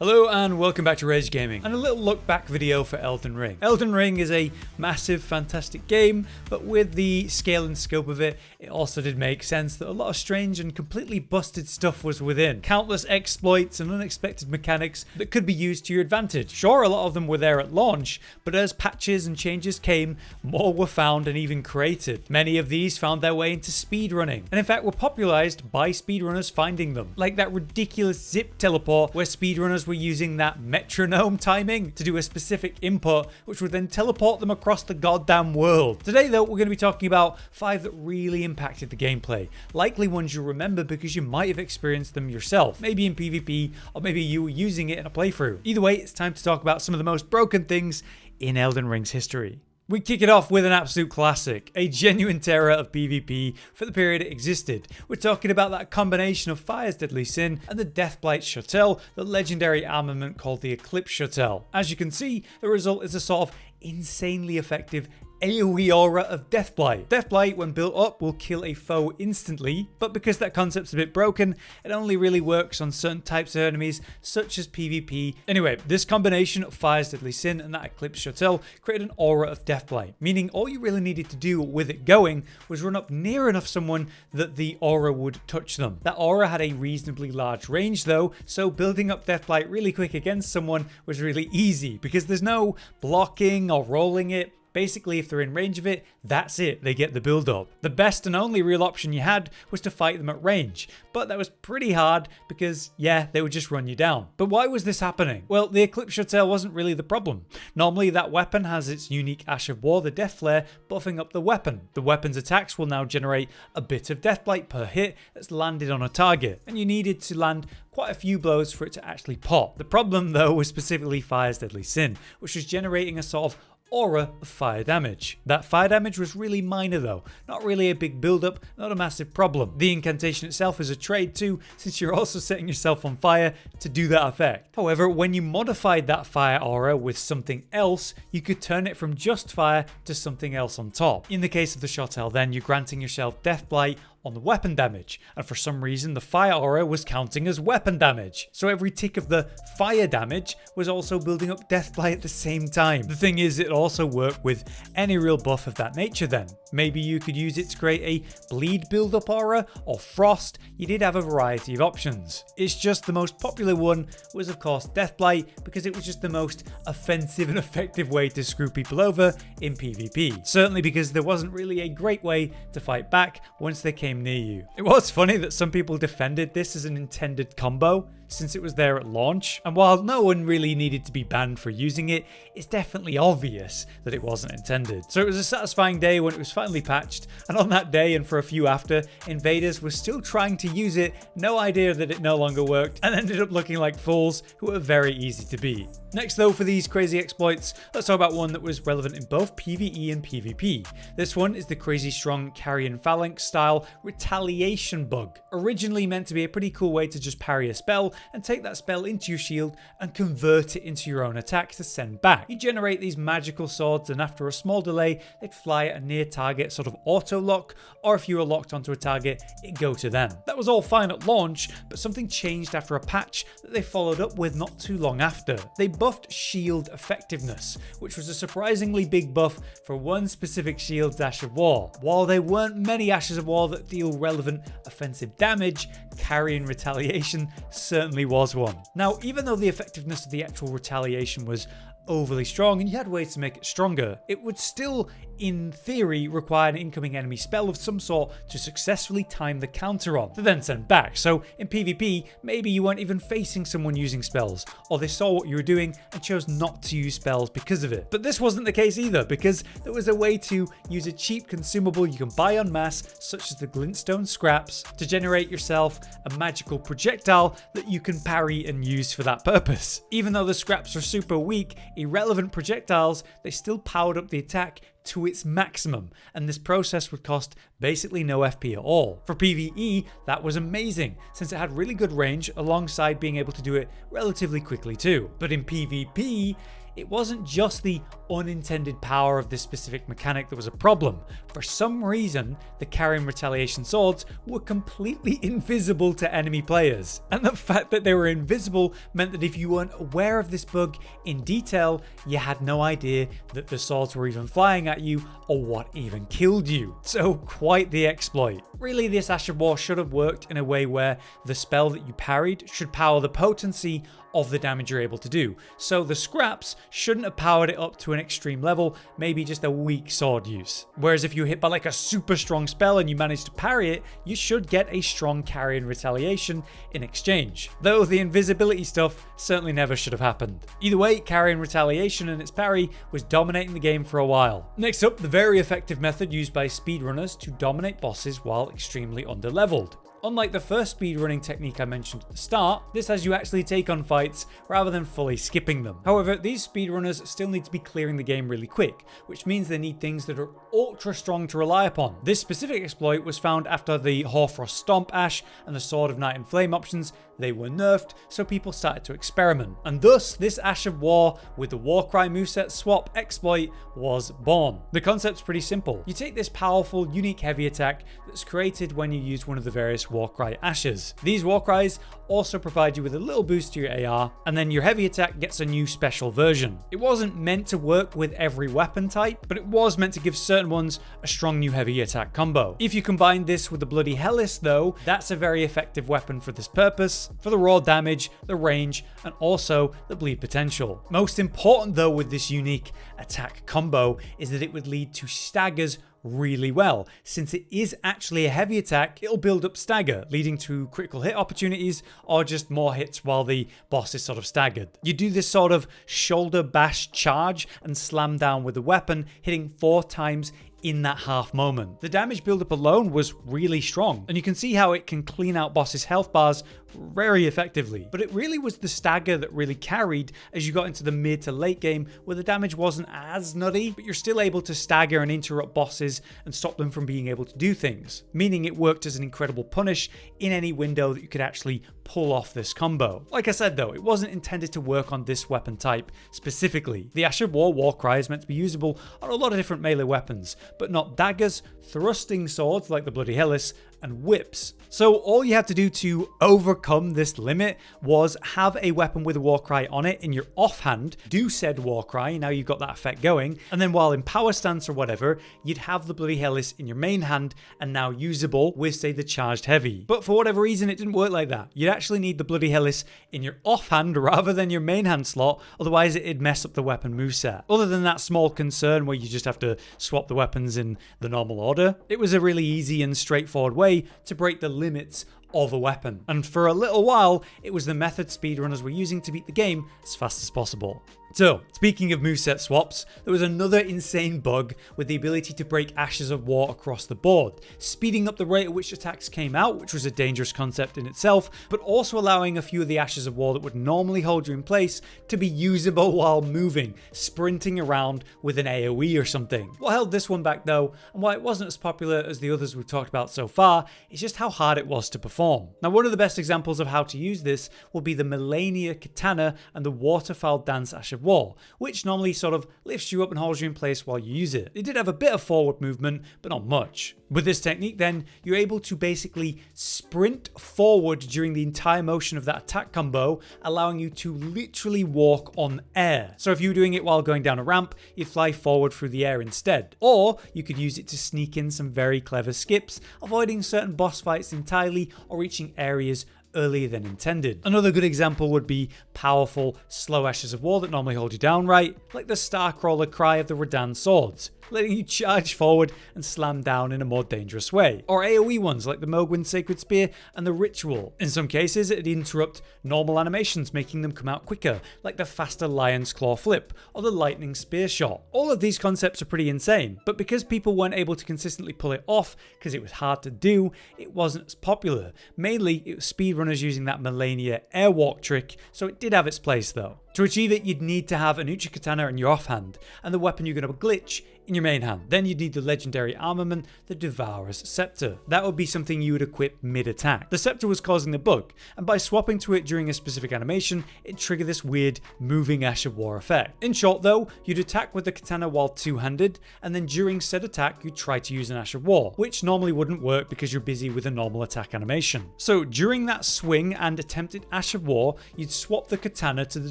Hello and welcome back to Rage Gaming, and a little look back video for Elden Ring. Elden Ring is a massive, fantastic game, but with the scale and scope of it, it also did make sense that a lot of strange and completely busted stuff was within. Countless exploits and unexpected mechanics that could be used to your advantage. Sure, a lot of them were there at launch, but as patches and changes came, more were found and even created. Many of these found their way into speedrunning, and in fact were popularized by speedrunners finding them. Like that ridiculous zip teleport where speedrunners were using that metronome timing to do a specific input, which would then teleport them across the goddamn world. Today though, we're going to be talking about 5 that really impacted the gameplay. Likely ones you remember because you might have experienced them yourself, maybe in PvP, or maybe you were using it in a playthrough. Either way, it's time to talk about some of the most broken things in Elden Ring's history. We kick it off with an absolute classic, a genuine terror of PvP for the period it existed. We're talking about that combination of Fire's deadly sin and the deathblight shotel, the legendary armament called the Eclipse shotel. As you can see, the result is a sort of insanely effective AoE aura of deathblight. Deathblight, when built up, will kill a foe instantly, but because that concept's a bit broken, it only really works on certain types of enemies, such as PvP. Anyway, this combination of Fire's deadly sin and that Eclipse shotel created an aura of deathblight, meaning all you really needed to do with it going was run up near enough someone that the aura would touch them. That aura had a reasonably large range though, so building up deathblight really quick against someone was really easy, because there's no blocking or rolling it. Basically, if they're in range of it, that's it, they get the build up. The best and only real option you had was to fight them at range, but that was pretty hard because, yeah, they would just run you down. But why was this happening? Well, the Eclipse shotel wasn't really the problem. Normally, that weapon has its unique Ash of War, the Death Flare, buffing up the weapon. The weapon's attacks will now generate a bit of deathblight per hit that's landed on a target, and you needed to land quite a few blows for it to actually pop. The problem, though, was specifically Fire's deadly sin, which was generating a sort of aura of fire damage. That fire damage was really minor though, not really a big build-up, not a massive problem. The incantation itself is a trade too, since you're also setting yourself on fire to do that effect. However, when you modified that fire aura with something else, you could turn it from just fire to something else on top. In the case of the shotel then, you're granting yourself deathblight on the weapon damage, and for some reason the fire aura was counting as weapon damage. So every tick of the fire damage was also building up deathblight at the same time. The thing is, it also worked with any real buff of that nature then. Maybe you could use it to create a bleed build-up aura or frost. You did have a variety of options. It's just the most popular one was of course deathblight, because it was just the most offensive and effective way to screw people over in PvP. Certainly because there wasn't really a great way to fight back once they came near you. It was funny that some people defended this as an intended combo since it was there at launch, and while no one really needed to be banned for using it, it's definitely obvious that it wasn't intended. So it was a satisfying day when it was finally patched, and on that day and for a few after, invaders were still trying to use it, no idea that it no longer worked, and ended up looking like fools who were very easy to beat. Next though, for these crazy exploits, let's talk about one that was relevant in both PvE and PvP. This one is the crazy strong carian phalanx style retaliation bug. Originally meant to be a pretty cool way to just parry a spell and take that spell into your shield and convert it into your own attack to send back. You generate these magical swords, and after a small delay, they'd fly at a near target sort of auto lock, or if you were locked onto a target, it'd go to them. That was all fine at launch, but something changed after a patch that they followed up with not too long after. They buffed shield effectiveness, which was a surprisingly big buff for one specific shield's Ash of War. While there weren't many Ashes of War that deal relevant offensive damage, carian retaliation certainly was one. Now, even though the effectiveness of the actual retaliation was overly strong and you had ways to make it stronger, it would still, in theory, require an incoming enemy spell of some sort to successfully time the counter on, to then send back. So in PvP, maybe you weren't even facing someone using spells, or they saw what you were doing and chose not to use spells because of it. But this wasn't the case either, because there was a way to use a cheap consumable you can buy en masse, such as the glintstone scraps, to generate yourself a magical projectile that you can parry and use for that purpose. Even though the scraps are super weak, irrelevant projectiles, they still powered up the attack to its maximum, and this process would cost basically no FP at all. For PvE, that was amazing, since it had really good range alongside being able to do it relatively quickly too. But in PvP, it wasn't just the unintended power of this specific mechanic that was a problem. For some reason, the carian retaliation swords were completely invisible to enemy players. And the fact that they were invisible meant that if you weren't aware of this bug in detail, you had no idea that the swords were even flying at you or what even killed you. So quite the exploit. Really, this Ash of War should have worked in a way where the spell that you parried should power the potency of the damage you're able to do. So the scraps shouldn't have powered it up to an extreme level, maybe just a weak sword use. Whereas if you hit by like a super strong spell and you manage to parry it, you should get a strong carian retaliation in exchange. Though the invisibility stuff certainly never should have happened. Either way, carian retaliation and its parry was dominating the game for a while. Next up, the very effective method used by speedrunners to dominate bosses while extremely underleveled. Unlike the first speedrunning technique I mentioned at the start, this has you actually take on fights rather than fully skipping them. However, these speedrunners still need to be clearing the game really quick, which means they need things that are ultra strong to rely upon. This specific exploit was found after the Hoarfrost Stomp Ash and the Sword of Night and Flame options. They were nerfed, so people started to experiment. And thus, this Ash of War with the Warcry moveset swap exploit was born. The concept's pretty simple. You take this powerful, unique heavy attack that's created when you use one of the various Warcry Ashes. These Warcries also provide you with a little boost to your AR, and then your heavy attack gets a new special version. It wasn't meant to work with every weapon type, but it was meant to give certain ones a strong new heavy attack combo. If you combine this with the Bloody Hellis though, that's a very effective weapon for this purpose, for the raw damage, the range, and also the bleed potential. Most important though with this unique attack combo is that it would lead to staggers really well. Since it is actually a heavy attack, it'll build up stagger, leading to critical hit opportunities or just more hits while the boss is sort of staggered. You do this sort of shoulder bash charge and slam down with the weapon, hitting 4 times in that half moment. The damage buildup alone was really strong, and you can see how it can clean out bosses' health bars very effectively. But it really was the stagger that really carried as you got into the mid to late game, where the damage wasn't as nutty, but you're still able to stagger and interrupt bosses and stop them from being able to do things, meaning it worked as an incredible punish in any window that you could actually pull off this combo. Like I said though, it wasn't intended to work on this weapon type specifically. The Ash of War Warcry is meant to be usable on a lot of different melee weapons, but not daggers, thrusting swords like the Bloody Hellis, and whips. So all you had to do to overcome this limit was have a weapon with a Warcry on it in your offhand, do said Warcry, now you've got that effect going, and then while in power stance or whatever, you'd have the Bloody Hellis in your main hand and now usable with, say, the charged heavy. But for whatever reason, it didn't work like that. You'd actually need the Bloody Hellis in your offhand rather than your main hand slot, otherwise it'd mess up the weapon moveset. Other than that small concern where you just have to swap the weapons in the normal order, it was a really easy and straightforward way to break the limits of a weapon. And for a little while, it was the method speedrunners were using to beat the game as fast as possible. So, speaking of moveset swaps, there was another insane bug with the ability to break Ashes of War across the board, speeding up the rate at which attacks came out, which was a dangerous concept in itself, but also allowing a few of the Ashes of War that would normally hold you in place to be usable while moving, sprinting around with an AoE or something. What held this one back though, and why it wasn't as popular as the others we've talked about so far, is just how hard it was to perform. Now, one of the best examples of how to use this will be the Millennia Katana and the Waterfowl Dance Ash of War, which normally sort of lifts you up and holds you in place while you use it. It did have a bit of forward movement, but not much. With this technique then, you're able to basically sprint forward during the entire motion of that attack combo, allowing you to literally walk on air. So if you were doing it while going down a ramp, you'd fly forward through the air instead. Or you could use it to sneak in some very clever skips, avoiding certain boss fights entirely or reaching areas earlier than intended. Another good example would be powerful, slow Ashes of War that normally hold you down right, like the Starcrawler Cry of the Radan Swords, letting you charge forward and slam down in a more dangerous way. Or AoE ones like the Mogwin Sacred Spear and the Ritual. In some cases, it'd interrupt normal animations, making them come out quicker, like the faster Lion's Claw Flip or the Lightning Spear Shot. All of these concepts are pretty insane, but because people weren't able to consistently pull it off because it was hard to do, it wasn't as popular. Mainly, it was speedrunners using that Millennia Airwalk trick, so it did have its place though. To achieve it, you'd need to have an Uchi Katana in your offhand, and the weapon you're going to glitch in your main hand. Then you'd need the legendary armament, the Devourer's Scepter. That would be something you would equip mid-attack. The scepter was causing the bug, and by swapping to it during a specific animation, it'd trigger this weird moving Ash of War effect. In short though, you'd attack with the katana while two-handed, and then during said attack you'd try to use an Ash of War, which normally wouldn't work because you're busy with a normal attack animation. So during that swing and attempted Ash of War, you'd swap the katana to the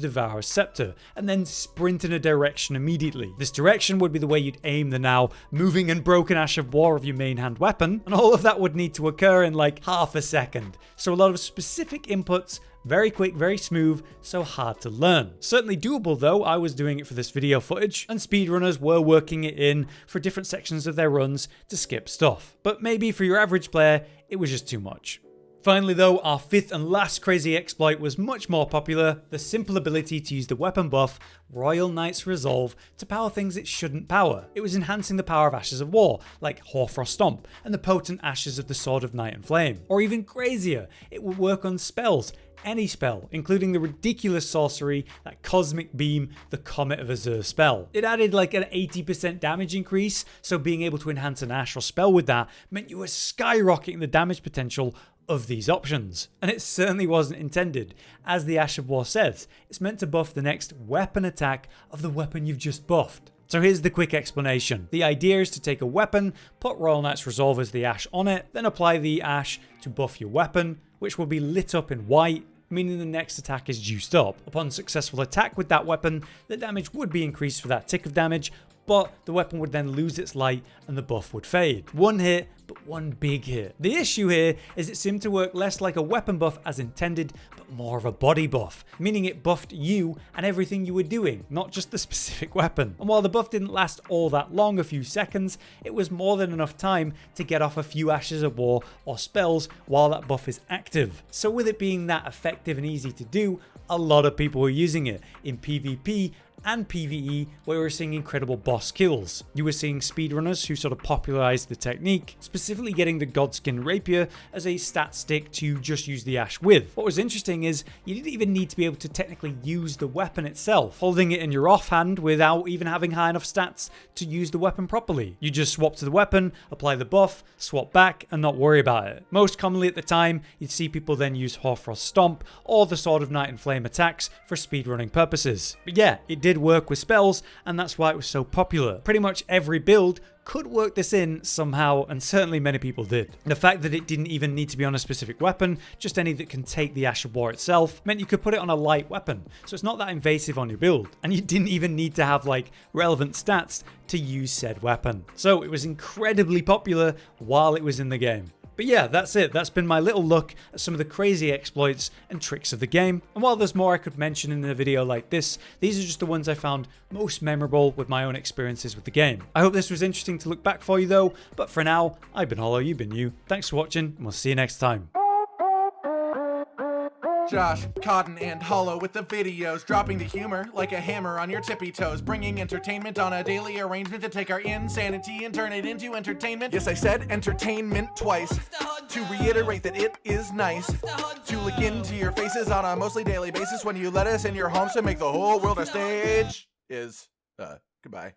Devourer's Scepter, and then sprint in a direction immediately. This direction would be the way you'd aim the now moving and broken Ash of War of your main hand weapon, and all of that would need to occur in like half a second. So a lot of specific inputs, very quick, very smooth, so hard to learn. Certainly doable though. I was doing it for this video footage, and speedrunners were working it in for different sections of their runs to skip stuff. But maybe for your average player, it was just too much. Finally though, our fifth and last crazy exploit was much more popular, the simple ability to use the weapon buff, Royal Knight's Resolve, to power things it shouldn't power. It was enhancing the power of Ashes of War, like Hoarfrost Stomp, and the potent Ashes of the Sword of Night and Flame. Or even crazier, it would work on spells, any spell, including the ridiculous sorcery, that Cosmic Beam, the Comet of Azure spell. It added like an 80% damage increase, so being able to enhance an Ash or spell with that meant you were skyrocketing the damage potential of these options. And it certainly wasn't intended. As the Ash of War says, it's meant to buff the next weapon attack of the weapon you've just buffed. So here's the quick explanation. The idea is to take a weapon, put Royal Knight's Resolve as the Ash on it, then apply the Ash to buff your weapon, which will be lit up in white, meaning the next attack is juiced up. Upon successful attack with that weapon, the damage would be increased for that tick of damage, but the weapon would then lose its light and the buff would fade. One hit, but one big hit. The issue here is it seemed to work less like a weapon buff as intended, but more of a body buff, meaning it buffed you and everything you were doing, not just the specific weapon. And while the buff didn't last all that long, a few seconds, it was more than enough time to get off a few Ashes of War or spells while that buff is active. So with it being that effective and easy to do, a lot of people were using it in PvP and PvE, where we were seeing incredible boss kills. You were seeing speedrunners who sort of popularized the technique, specifically getting the Godskin Rapier as a stat stick to just use the Ash with. What was interesting is you didn't even need to be able to technically use the weapon itself, holding it in your offhand without even having high enough stats to use the weapon properly. You just swap to the weapon, apply the buff, swap back, and not worry about it. Most commonly at the time, you'd see people then use Hoarfrost Stomp or the Sword of Night and Flame attacks for speedrunning purposes. But yeah, it did work with spells, and that's why it was so popular. Pretty much every build could work this in somehow, and certainly many people did. The fact that it didn't even need to be on a specific weapon, just any that can take the Ash of War itself, meant you could put it on a light weapon, so it's not that invasive on your build, and you didn't even need to have like relevant stats to use said weapon. So it was incredibly popular while it was in the game. But yeah, that's it. That's been my little look at some of the crazy exploits and tricks of the game. And while there's more I could mention in a video like this, these are just the ones I found most memorable with my own experiences with the game. I hope this was interesting to look back for you though, but for now, I've been Hollow, you've been you. Thanks for watching, and we'll see you next time. Josh, Cotton, and Hollow with the videos, dropping the humor like a hammer on your tippy toes, bringing entertainment on a daily arrangement to take our insanity and turn it into entertainment. Yes, I said entertainment twice, to reiterate that it is nice to look into your faces on a mostly daily basis when you let us in your homes to make the whole world a stage. Goodbye.